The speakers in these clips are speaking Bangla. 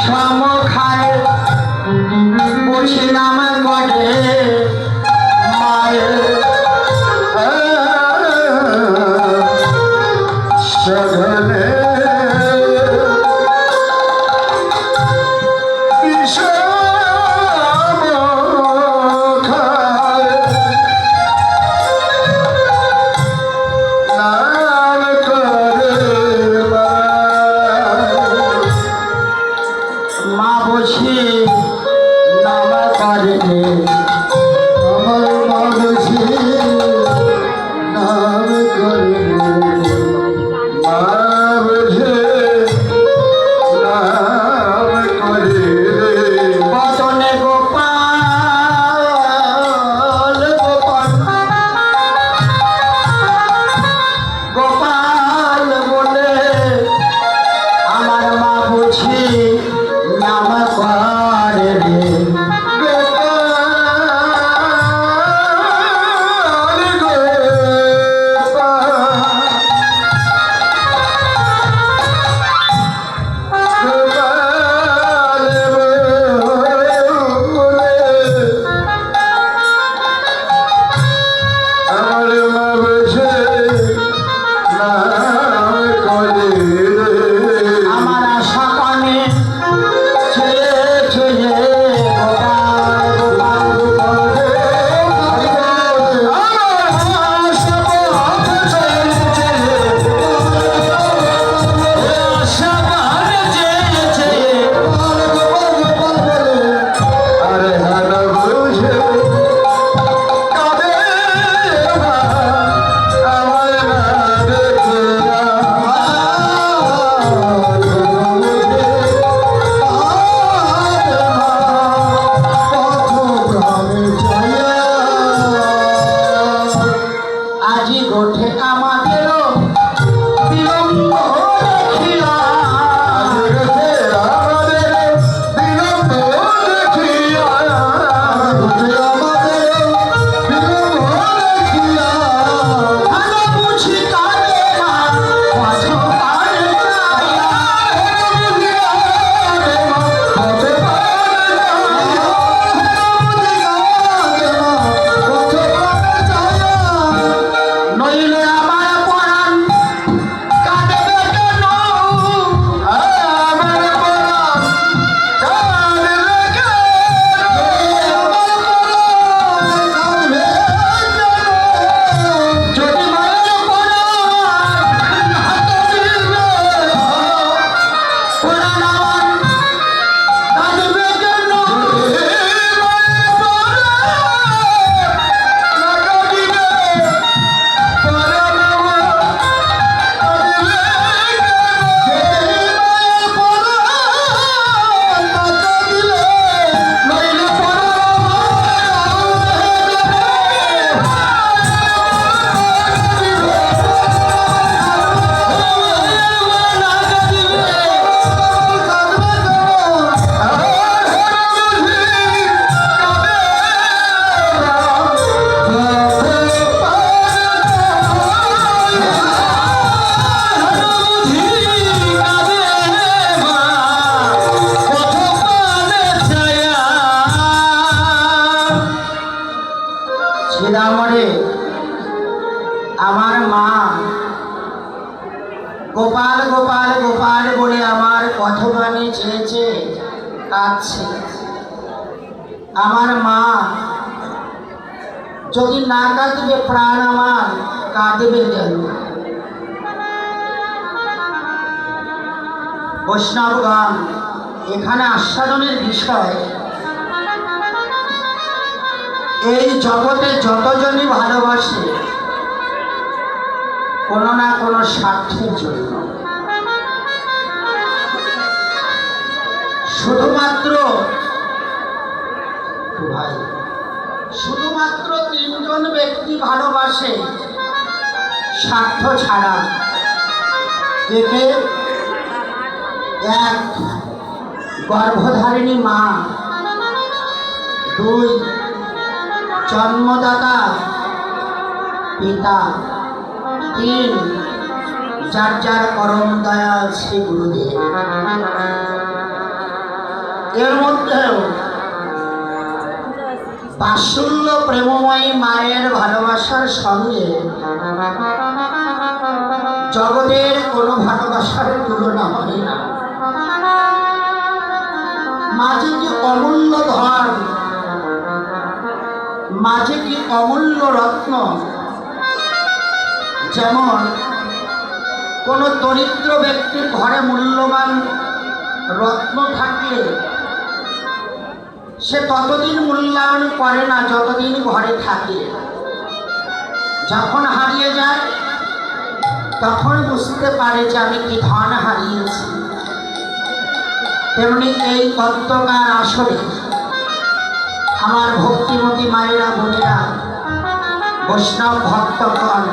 সম খায় বসিলাম গড়ে মায়ের সঘনে আমার মা গোপাল গোপাল গোপাল বলে আমার কথবাণী চেয়েছে, কাঁদছে। আমার মা যদি না কাঁদবে প্রাণ আমার কাঁদবে কেন? বৈষ্ণবগণ, এখানে আস্বাদনের বিষয়, এই জগতে যতজনই ভালোবাসে কোনো না কোনো স্বার্থের জন্য, শুধুমাত্র ভাই শুধুমাত্র তিনজন ব্যক্তি ভালোবাসে স্বার্থ ছাড়া। একে এক গর্ভধারিণী মা, দুই জন্মদাতা পিতা, তিন যার যার পরম দয়াল শ্রী গুরুদেব। এর মধ্যেও বাৎসল্য প্রেমময়ী মায়ের ভালোবাসার সঙ্গে জগতের কোনো ভালোবাসার তুলনা হয় না। মাঝে কি অমূল্য ধন, মাঝে কি অমূল্য রত্ন। যেমন কোনো দরিদ্র ব্যক্তির ঘরে মূল্যবান রত্ন থাকলে সে ততদিন মূল্যায়ন করে না যতদিন ঘরে থাকে। যখন হারিয়ে যায় তখন বুঝতে পারে যে আমি কি ধন হারিয়েছি। তেমনি এই অন্ধকার আসরে আমার ভক্তিমতী মায়েরা, বোনেরা, বৈষ্ণব ভক্তগণ,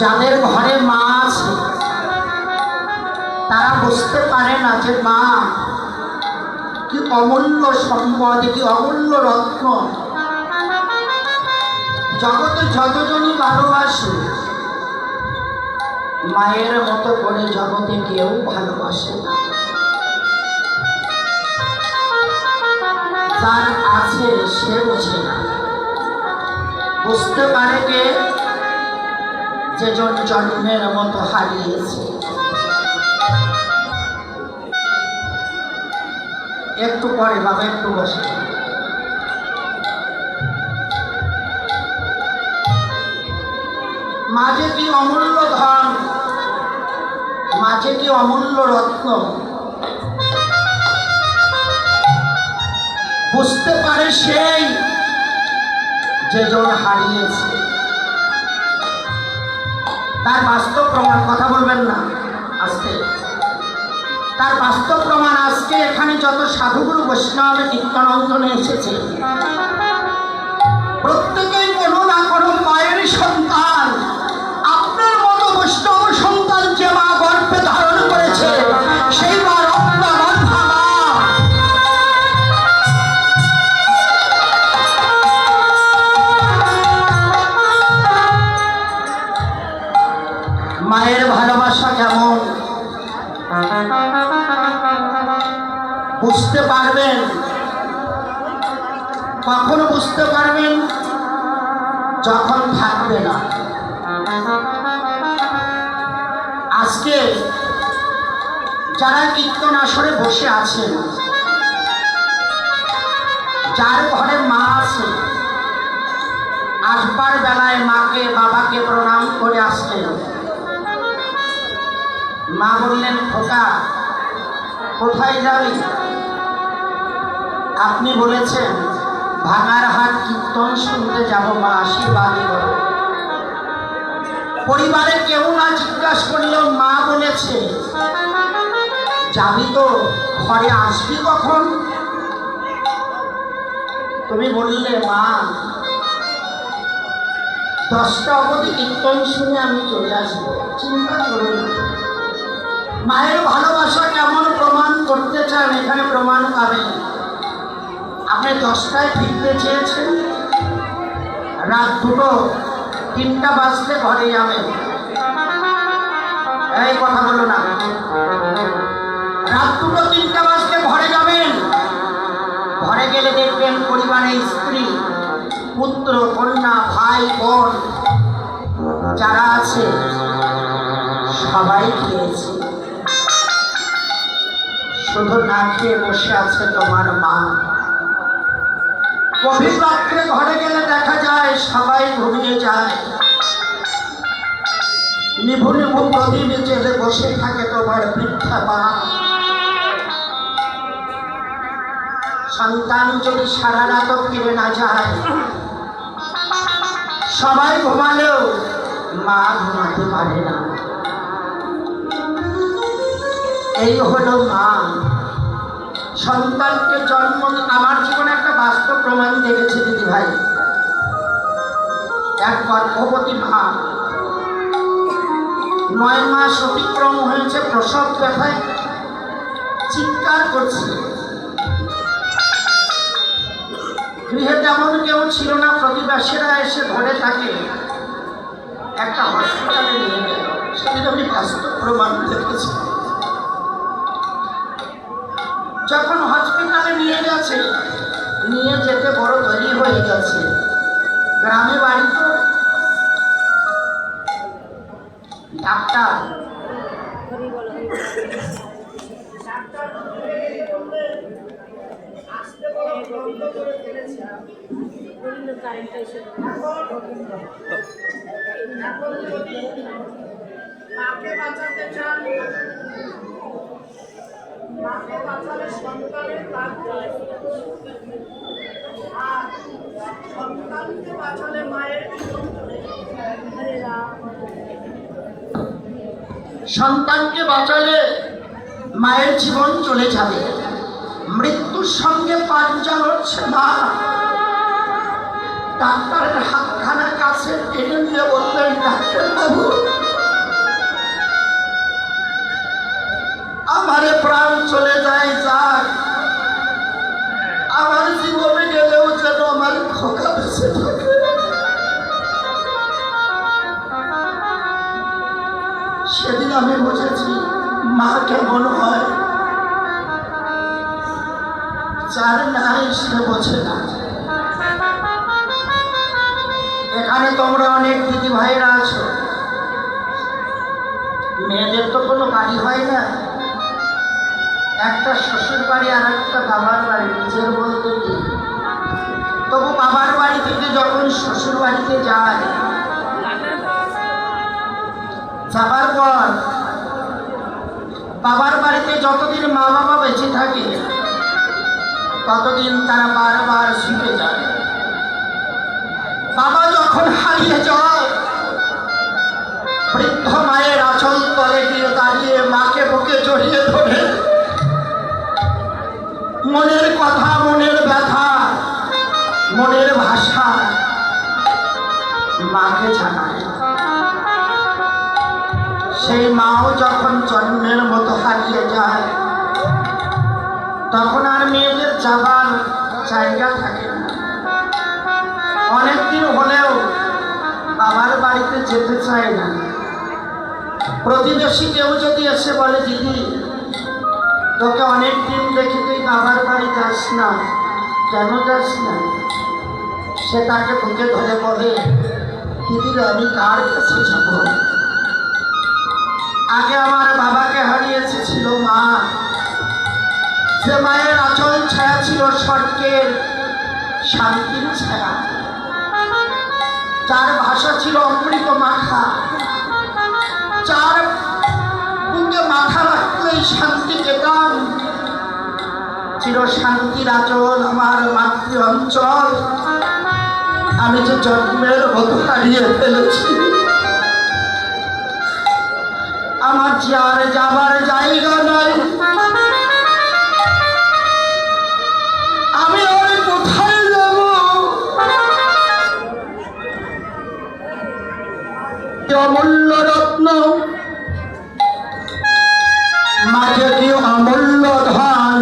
যাদের ঘরে মা আছে তারা বুঝতে পারে না যে মা কি অমূল্য সম্পদ, কি অমূল্য রত্ন। জগতে যতজনই ভালোবাসে মায়ের মতো করে জগতে কেউ ভালোবাসে না। তার আছে সে বোঝে না, বুঝতে পারে কে? যেজন জন্মের মতো হারিয়েছে। একটু পরে বাবা একটু বসে। মাঝে কি অমূল্য ধন, মাঝে কি অমূল্য রত্ন। বুঝতে পারে সেই যেজন হারিয়েছে। তার বাস্তব প্রমাণ, কথা বলবেন না আজকে, তার বাস্তব প্রমাণ আজকে এখানে যত সাধুগুরু বৈষ্ণব কীর্তনঞ্জনে এসেছে প্রত্যেকেই কোনো না কোনো মায়ের সন্তান। আপনার মতো বৈষ্ণব সন্তান যে মা গর্ভে ধারণ করেছে সেই মা রত্নগন্ধা মা। মায়ের ভালোবাসা কেমন বুঝতে পারবেন, কখনো বুঝতে পারবেন যখন থাকবে না। আজকে যারা কীর্তন আসরে বসে আছেন, যার ঘরে মা আছে, আসবার বেলায় মাকে বাবাকে প্রণাম করে আসলেন। মা বললেন, খোকা কোথায় যাবি? আপনি বলেছেন ভাঙার হাট কীর্তন শুনতে যাব, মা আশীর্বাদই করো। পরিবারে কেউ না জিজ্ঞাসা করলেও মা বলেছে যাবি তো, ঘরে আসবি কখন? তুমি বললে মা 10টা অবধি কীর্তন শুনে আমি চলে আসবো। চিন্তা করুন মায়ের ভালোবাসা কেমন প্রমাণ করতে চান, এখানে প্রমাণ পাবেন। আপনি 10টায় ফিরতে চেয়েছেন, রাত 2টো 3টা বাজতে ঘরে যাবেন। এই কথা বলো না, রাত 2টো 3টা বাজতে ঘরে যাবেন। ঘরে গেলে দেখবেন পরিবারের স্ত্রী, পুত্র, কন্যা, ভাই, বোন যারা আছে সবাই খেয়েছে, শুধু না খেয়ে বসে আছে তোমার মা। গভীর রাত্রে ঘরে গেলে দেখা যায় সবাই ঘুমিয়ে যায়, নিভু নিভু প্রদীপ জেলে বসে থাকে তোমার বৃদ্ধা মা। সন্তান যদি সারা রাত ফিরে না যায়, সবাই ঘুমালেও মা ঘুমাতে পারে না। এই হলো মা। সন্তানকে জন্ম, আমার জীবনে একটা বাস্তব প্রমাণ দেখেছি দিদি ভাই। এক গর্ভবতী মা 9 মাস অতিক্রম হয়েছে, প্রসব ব্যথায় চিৎকার করছে। গৃহে তেমন কেউ ছিল না, প্রতিবেশীরা এসে ধরে থাকে, একটা হসপিটালে নিয়ে গেল। সেদিন আমি বাস্তব প্রমাণ দেখেছি। যখন হসপিটালে নিয়ে গেছে, নিয়ে যেতে বড় দেরি হয়ে গেছে। গ্রামে বাড়ি তো, ডাক্তার মাকে বাঁচাতে চান, মাকে বাঁচালে সন্তানের প্রাণ চলে, আর সন্তানকে বাঁচালে মায়ের জীবন চলে। সন্তানকে বাঁচালে মায়ের জীবন চলে যাবে, মৃত্যুর সঙ্গে পাঞ্জা লড়ছে মা। ডাক্তারের হাতখানা কাছে টেনে নিয়ে বললেন, ডাক্তার বাবু, আমারে প্রাণ চলে যায় যাক, আমার জীবনে গেলেও যেন আমার খোকা বেঁচে থাকে। সেদিন আমি বুঝেছি মা কেমন হয়, যার নাই সে বোঝে না। এখানে তোমরা অনেক দিদি ভাইরা আছো, মেয়েদের তো কোনো বাড়ি হয় না, একটা শ্বশুর বাড়ি আর একটা বাবার বাড়ি, নিজের বলতে কি। তবু বাবার বাড়ি থেকে যখন শ্বশুর বাড়িতে যায়, যাবার পর বাবার বাড়িতে যতদিন মা বাবা বেঁচে থাকে ততদিন তারা বারবার ছুটে যায়। বাবা যখন হারিয়ে যায়, বৃদ্ধ মায়ের আঁচল তলে গিয়ে দাঁড়িয়ে মাকে বুকে জড়িয়ে ধরে মনের কথা, মনের ব্যথা, মনের ভাষা মাকে জানায়। সেই মাও যখন জন্মের মতো হারিয়ে যায়, তখন আর মেয়েদের যাবার জায়গা থাকে না। অনেকদিন হলেও বাবার বাড়িতে যেতে চায় না। প্রতিবেশী কেউ যদি এসে বলে, দিদি তোকে অনেকদিন দেখে তুই বাবার বাড়ি যাস না, কেন যাস না? সে তাকে বুকে ধরে বলে, দিদির আমি কার কাছে যাব? আগে আমার বাবাকে হারিয়েছে ছিল মা, যে মায়ের আঁচল ছায়া ছিল স্বর্গের শান্তির ছায়া, যার ভাষা ছিল অমৃত মাখা, যার বুকে মাথা রাখলেই শান্তি পেতাম। চির শান্তির আঁচল আমার মাতৃ অঞ্চল, আমি যে জন্মের মতো হারিয়ে ফেলেছি। আমার যে আর যাবার জায়গা নাই, আমি আর কোথায় যাব? অমূল্য রত্ন, মাঝে কি অমূল্য ধন,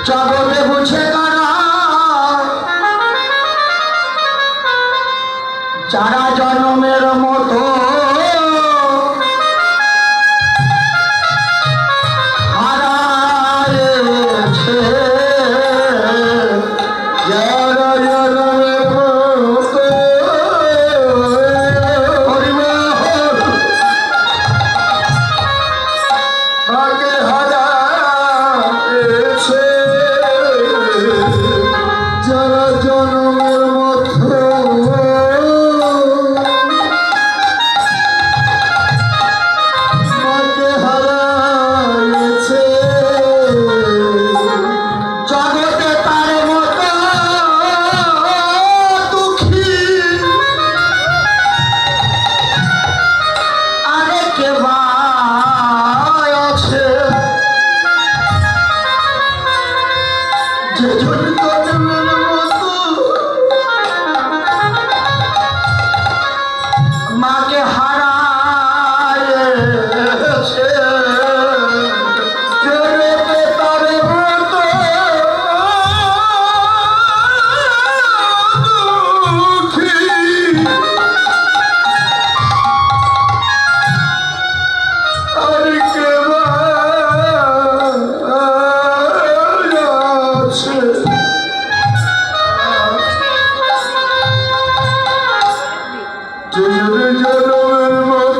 জগতে বুঝে কারা? যারা জন্মের মতো মাকে হারায়েছে, তারে মতো দুঃখী। আর কে জনমের মতো